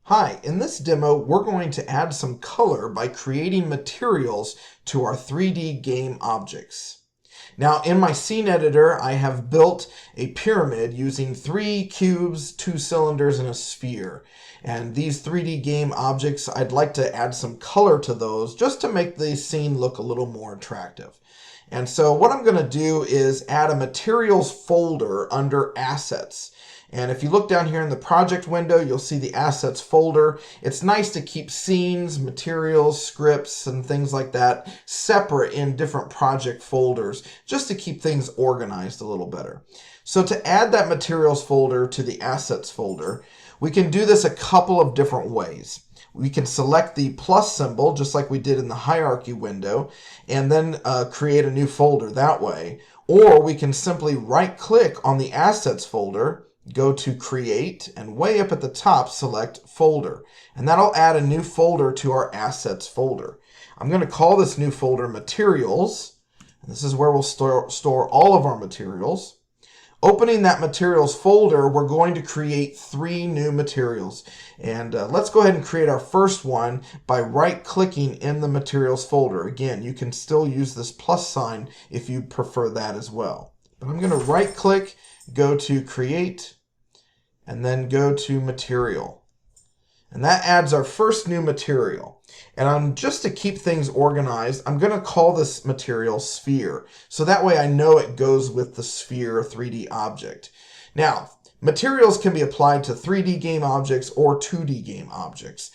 Hi, in this demo, we're going to add some color by creating materials to our 3D game objects. Now, in my scene editor, I have built a pyramid using 3 cubes, 2 cylinders, and a sphere. And these 3D game objects, I'd like to add some color to those just to make the scene look a little more attractive. And so what I'm going to do is add a materials folder under assets. And if you look down here in the project window, you'll see the assets folder. It's nice to keep scenes, materials, scripts, and things like that separate in different project folders just to keep things organized a little better. So to add that materials folder to the assets folder, we can do this a couple of different ways. We can select the plus symbol, just like we did in the hierarchy window, and then create a new folder that way. Or we can simply right-click on the assets folder, go to create, and way up at the top select folder, and that'll add a new folder to our assets folder. I'm going to call this new folder materials. This is where we'll store all of our materials. Opening that materials folder, we're going to create 3 new materials, and let's go ahead and create our first one by right-clicking in the materials folder. Again, you can still use this plus sign if you prefer that as well, but I'm going to right-click, go to create, and then go to material. And that adds our first new material. And just to keep things organized, I'm going to call this material sphere. So that way I know it goes with the sphere 3D object. Now, materials can be applied to 3D game objects or 2D game objects.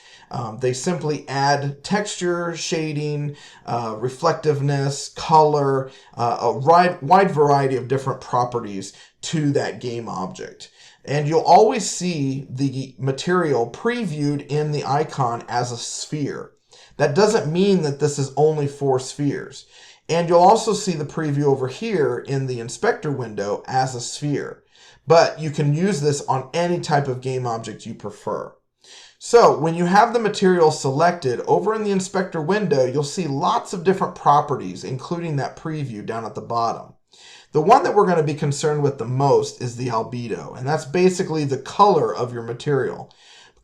They simply add texture, shading, reflectiveness, color, a wide variety of different properties to that game object. And you'll always see the material previewed in the icon as a sphere. That doesn't mean that this is only for spheres. And you'll also see the preview over here in the inspector window as a sphere. But you can use this on any type of game object you prefer. So when you have the material selected, over in the inspector window, you'll see lots of different properties, including that preview down at the bottom. The one that we're going to be concerned with the most is the albedo, and that's basically the color of your material.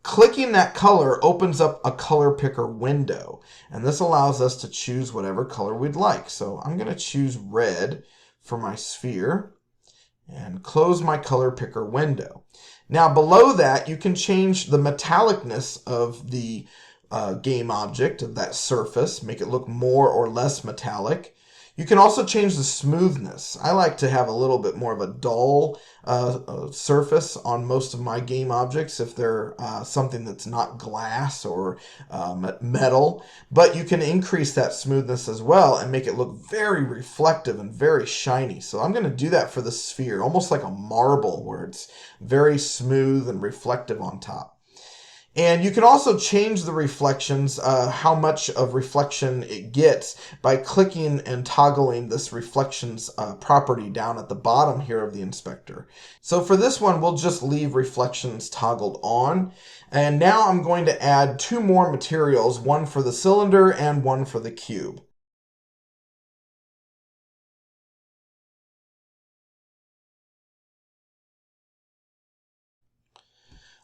Clicking that color opens up a color picker window, and this allows us to choose whatever color we'd like. So I'm going to choose red for my sphere and close my color picker window. Now below that, you can change the metallicness of the game object, of that surface, make it look more or less metallic. You can also change the smoothness. I like to have a little bit more of a dull surface on most of my game objects if they're something that's not glass or metal. But you can increase that smoothness as well and make it look very reflective and very shiny. So I'm going to do that for the sphere, almost like a marble where it's very smooth and reflective on top. And you can also change the reflections, how much of reflection it gets by clicking and toggling this reflections property down at the bottom here of the inspector. So for this one, we'll just leave reflections toggled on. And now I'm going to add 2 more materials, one for the cylinder and one for the cube.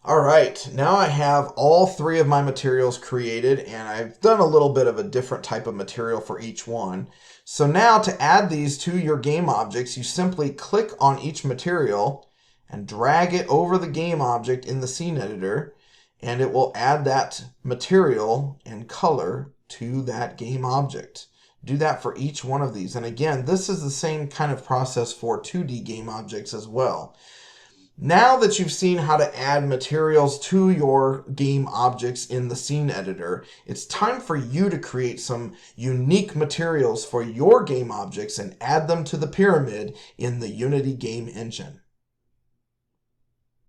All right, now I have all 3 of my materials created, and I've done a little bit of a different type of material for each one. So now to add these to your game objects, you simply click on each material and drag it over the game object in the scene editor, and it will add that material and color to that game object. Do that for each one of these. And again, this is the same kind of process for 2D game objects as well. Now that you've seen how to add materials to your game objects in the scene editor, it's time for you to create some unique materials for your game objects and add them to the pyramid in the Unity game engine.